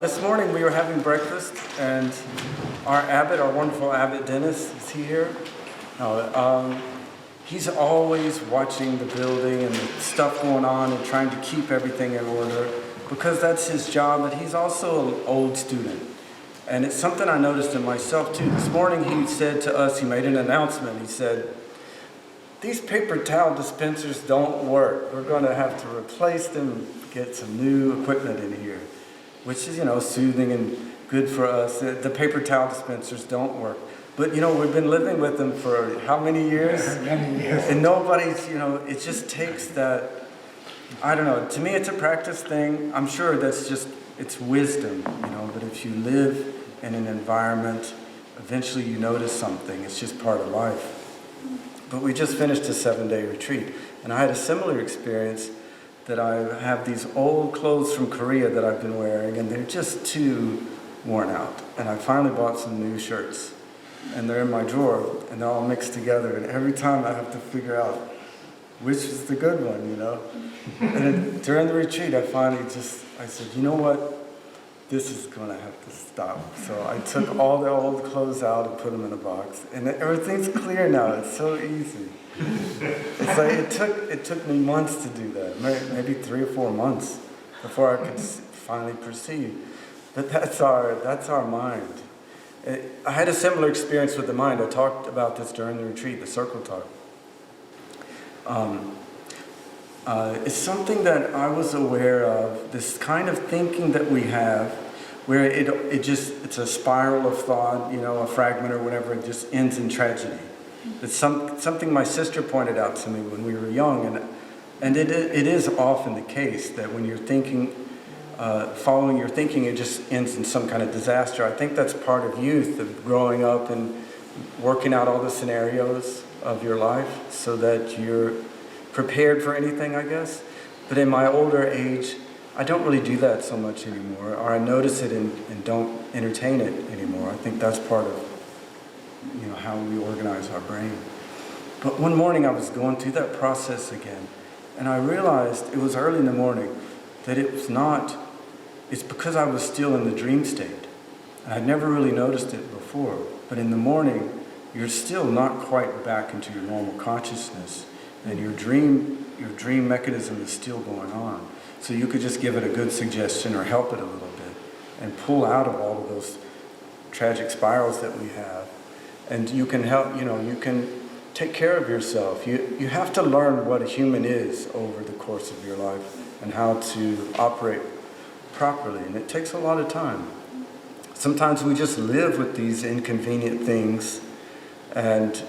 This morning we were having breakfast, and our abbot, our wonderful abbot Dennis, is he here? No, he's always watching the building and the stuff going on and trying to keep everything in order because that's his job, but he's also an old student. And it's something I noticed in myself too. This morning he said to us, he made an announcement, he said, "These paper towel dispensers don't work. We're going to have to replace them, get some new equipment in here." Which is, soothing and good for us. The paper towel dispensers don't work. But, we've been living with them for how many years? Many years. And nobody's, it just takes that, I don't know, to me it's a practice thing. I'm sure it's wisdom, but if you live in an environment, eventually you notice something. It's just part of life. But we just finished a 7-day retreat, and I had a similar experience that I have these old clothes from Korea that I've been wearing, and they're just too worn out. And I finally bought some new shirts, and they're in my drawer, and they're all mixed together. And every time I have to figure out which is the good one, And then during the retreat, I said, you know what? This is going to have to stop. So I took all the old clothes out and put them in a box, and everything's clear now. It's so easy. It's like it took me months to do that, maybe 3 or 4 months before I could finally perceive. But that's our mind. I had a similar experience with the mind. I talked about this during the retreat, the circle talk. It's something that I was aware of, this kind of thinking that we have, where it's a spiral of thought, a fragment or whatever, it just ends in tragedy. It's something my sister pointed out to me when we were young, and it is often the case that when you're thinking, following your thinking, it just ends in some kind of disaster. I think that's part of youth, of growing up and working out all the scenarios of your life so that you're prepared for anything, I guess. But in my older age, I don't really do that so much anymore, or I notice it and don't entertain it anymore. I think that's part of how we organize our brain. But one morning I was going through that process again, and I realized, it was early in the morning, that it's because I was still in the dream state. And I'd never really noticed it before. But in the morning, you're still not quite back into your normal consciousness, and your dream mechanism is still going on. So you could just give it a good suggestion or help it a little bit and pull out of all of those tragic spirals that we have. And you can help, you can take care of yourself. You have to learn what a human is over the course of your life and how to operate properly. And it takes a lot of time. Sometimes we just live with these inconvenient things and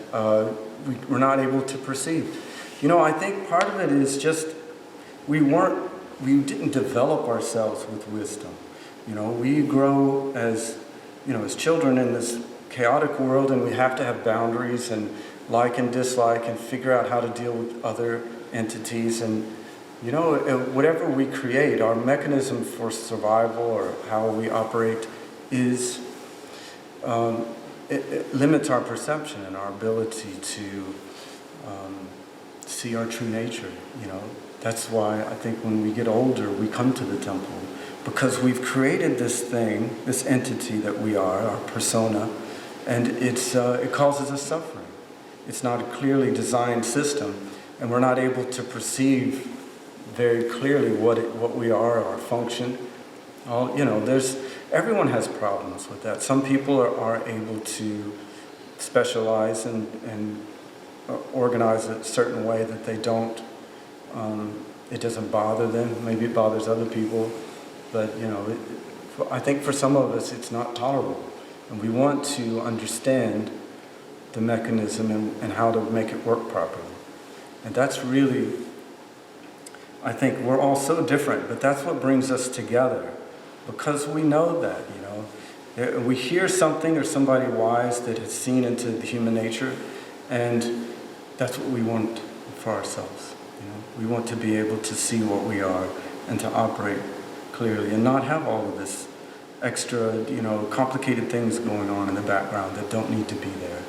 we're not able to perceive. I think part of it is just we didn't develop ourselves with wisdom. We grow as children in this chaotic world, and we have to have boundaries and like and dislike and figure out how to deal with other entities. And whatever we create, our mechanism for survival or how we operate is it limits our perception and our ability to see our true nature. That's why I think when we get older, we come to the temple, because we've created this thing, this entity that we are, our persona, and it causes us suffering. It's not a clearly designed system, and we're not able to perceive very clearly what we are, our function. Everyone has problems with that. Some people are able to specialize and organize it a certain way that they don't. It doesn't bother them. Maybe it bothers other people, but I think for some of us it's not tolerable. And we want to understand the mechanism and how to make it work properly. And that's really, I think we're all so different, but that's what brings us together. Because we know that, we hear something or somebody wise that has seen into the human nature, and that's what we want for ourselves. We want to be able to see what we are and to operate clearly and not have all of this extra, complicated things going on in the background that don't need to be there.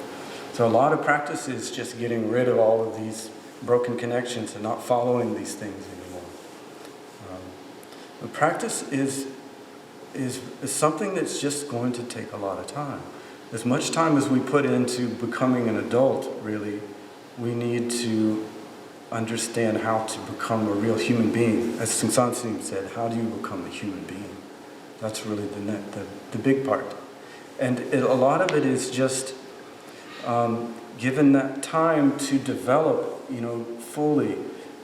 So a lot of practice is just getting rid of all of these broken connections and not following these things anymore. The practice is is something that's just going to take a lot of time. As much time as we put into becoming an adult, really, we need to understand how to become a real human being. As Kwan said, how do you become a human being? That's really the big part. And a lot of it is just given that time to develop, fully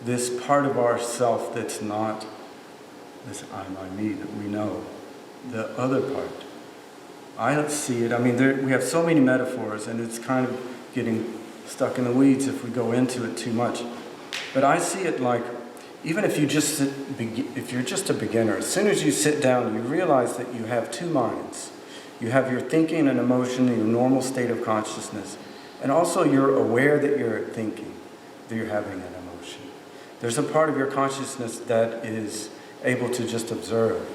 this part of ourself that's not this I, my, me that we know. The other part. I don't see it. I mean, we have so many metaphors, and it's kind of getting stuck in the weeds if we go into it too much. But I see it like, even if you're just a beginner, as soon as you sit down, you realize that you have two minds. You have your thinking and emotion, your normal state of consciousness, and also you're aware that you're thinking, that you're having an emotion. There's a part of your consciousness that is able to just observe,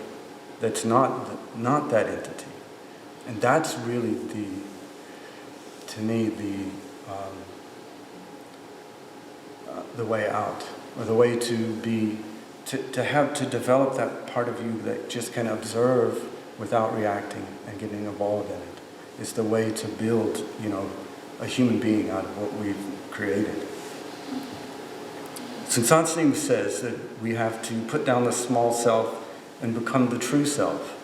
that's not that entity. And that's really to me, the way out, or the way to develop that part of you that just can observe without reacting and getting involved in it. Is the way to build, a human being out of what we've created. Kwan says that we have to put down the small self and become the true self.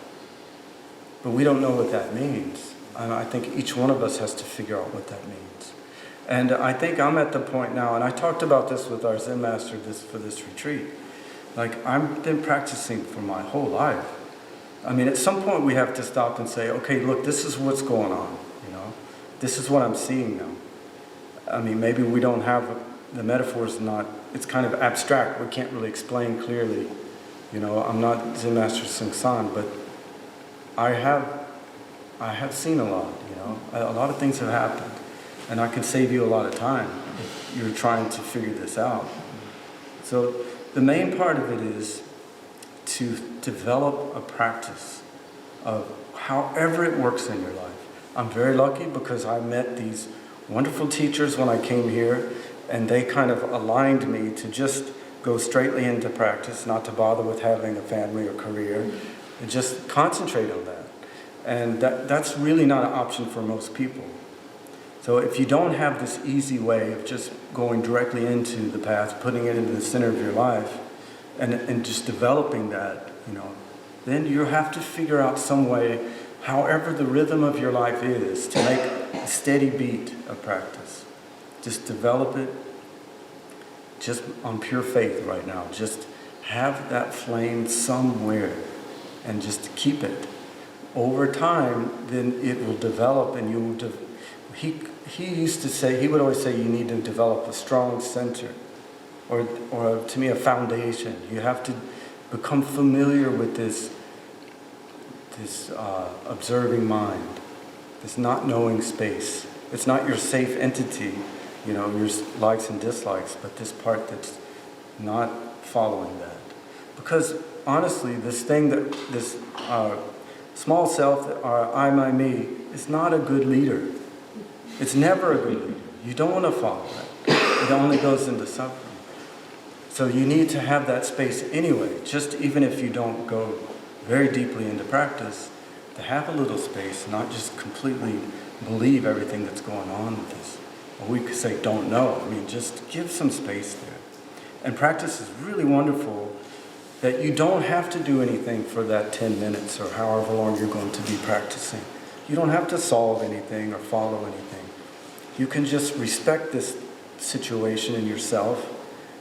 But we don't know what that means. And I think each one of us has to figure out what that means. And I think I'm at the point now, and I talked about this with our Zen master for this retreat. Like, I've been practicing for my whole life. I mean, at some point we have to stop and say, okay, look, this is what's going on, This is what I'm seeing now. I mean, maybe we don't have, the metaphor's not, it's kind of abstract. We can't really explain clearly. I'm not Zen Master Sung-san, but I have seen a lot, A lot of things have happened. And I can save you a lot of time if you're trying to figure this out. So the main part of it is to develop a practice of however it works in your life. I'm very lucky because I met these wonderful teachers when I came here, and they kind of aligned me to just go straightly into practice, not to bother with having a family or career, and just concentrate on that. And that's really not an option for most people. So if you don't have this easy way of just going directly into the path, putting it into the center of your life, and just developing that, then you have to figure out some way, however the rhythm of your life is, to make a steady beat of practice. Just develop it just on pure faith right now. Just have that flame somewhere and just keep it. Over time, then it will develop, and you will he used to say, he would always say, you need to develop a strong center, or to me, a foundation. You have to become familiar with this observing mind, this not knowing space. It's not your safe entity, your likes and dislikes, but this part that's not following that. Because honestly, this small self, or I, my, me, is not a good leader. It's never a good leader. You don't want to follow that. It only goes into suffering. So you need to have that space anyway, just even if you don't go very deeply into practice, to have a little space, not just completely believe everything that's going on with this. Or we could say don't know. I mean, just give some space there. And practice is really wonderful that you don't have to do anything for that 10 minutes or however long you're going to be practicing. You don't have to solve anything or follow anything. You can just respect this situation in yourself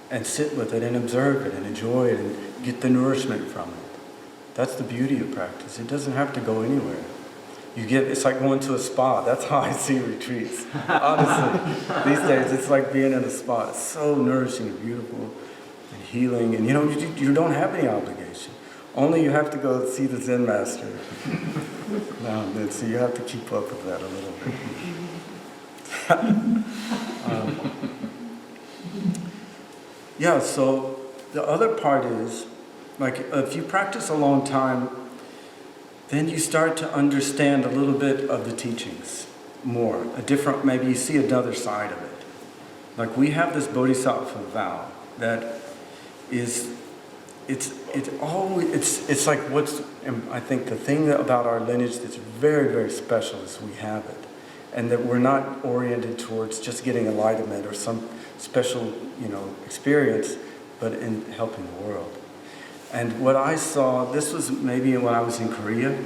and sit with it and observe it and enjoy it and get the nourishment from it. That's the beauty of practice. It doesn't have to go anywhere. It's like going to a spa. That's how I see retreats. Honestly, these days it's like being in a spa. It's so nourishing and beautiful and healing. And you don't have any obligation. Only you have to go see the Zen master. So you have to keep up with that a little bit. So the other part is, like, if you practice a long time, then you start to understand a little bit of the teachings more. Maybe you see another side of it. Like, we have this Bodhisattva vow that is it's like I think the thing about our lineage that's very, very special is we have it. And that we're not oriented towards just getting enlightenment or some special, experience, but in helping the world. And what I saw, this was maybe when I was in Korea.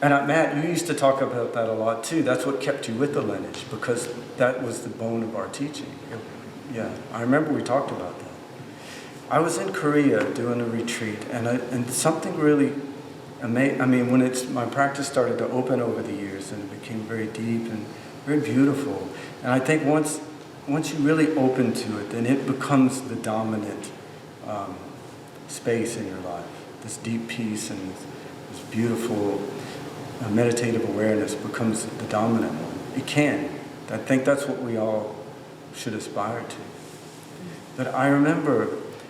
And Matt, you used to talk about that a lot too. That's what kept you with the lineage, because that was the bone of our teaching. Yeah, I remember we talked about that. I was in Korea doing a retreat, and something really amazing. I mean, when my practice started to open over the years, and it became very deep and very beautiful. And I think once you really open to it, then it becomes the dominant space in your life. This deep peace and this beautiful meditative awareness becomes the dominant one. It can. I think that's what we all should aspire to. But I remember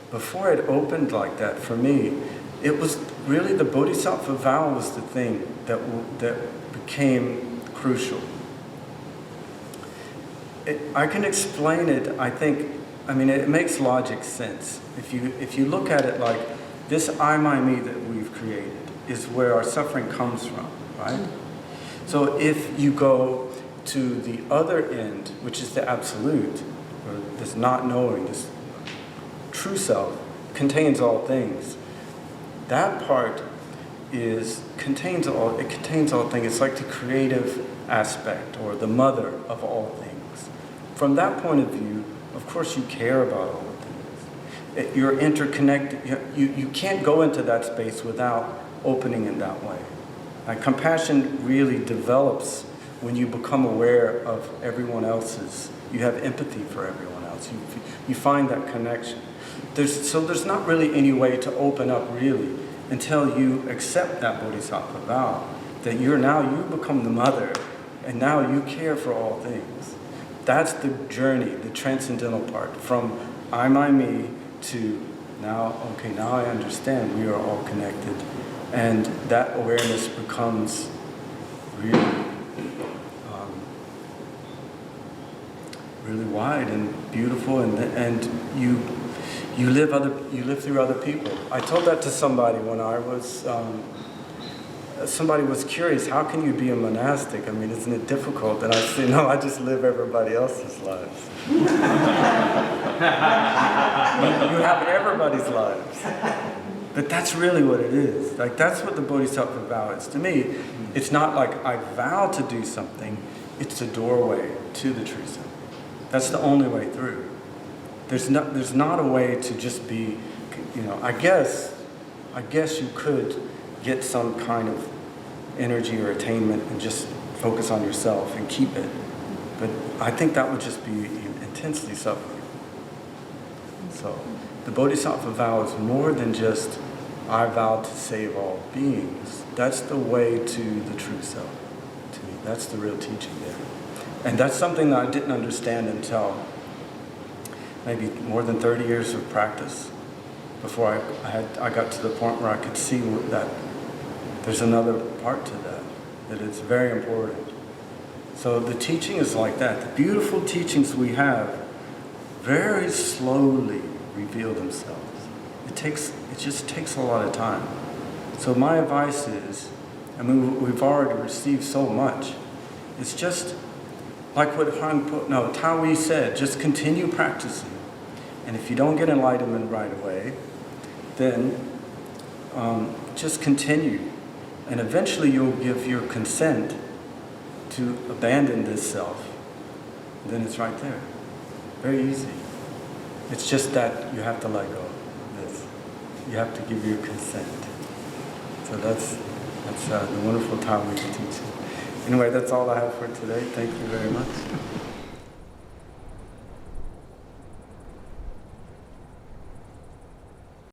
before it opened like that for me, it was really the Bodhisattva vow was the thing that became crucial. I can explain it, I think, it makes logic sense. If you look at it like this I, my, me that we've created is where our suffering comes from, right? So if you go to the other end, which is the absolute, or this not knowing, this true self, contains all things. That part contains all things. It's like the creative aspect or the mother of all things. From that point of view, of course you care about all things. You're interconnected. You can't go into that space without opening in that way. Like compassion really develops when you become aware of everyone else's. You have empathy for everyone else. You find that connection. There's not really any way to open up really until you accept that Bodhisattva vow, that you become the mother, and now you care for all things. That's the journey, the transcendental part, from I, my, me to now I understand we are all connected. And that awareness becomes really, really wide and beautiful, and you live through other people. I told that to somebody when I was. Somebody was curious, how can you be a monastic? Isn't it difficult? And I said, no, I just live everybody else's lives. You have everybody's lives. But that's really what it is. Like, that's what the Bodhisattva vow is. To me, it's not like I vow to do something, it's a doorway to the true self. That's the only way through. There's not a way to just be, I guess you could get some kind of energy or attainment and just focus on yourself and keep it. But I think that would just be intensely suffering. So the Bodhisattva vow is more than just, I vow to save all beings. That's the way to the true self, to me. That's the real teaching there. And that's something that I didn't understand until maybe more than 30 years of practice before I got to the point where I could see that there's another part to that it's very important. So the teaching is like that. The beautiful teachings we have very slowly reveal themselves. It just takes a lot of time. So my advice is, we've already received so much. It's just like what Taoyi said, just continue practicing. And if you don't get enlightenment right away, then just continue. And eventually you'll give your consent to abandon this self. Then it's right there. Very easy. It's just that you have to let go of this. You have to give your consent. So that's the wonderful Taoist teaching. Anyway, that's all I have for today. Thank you very much.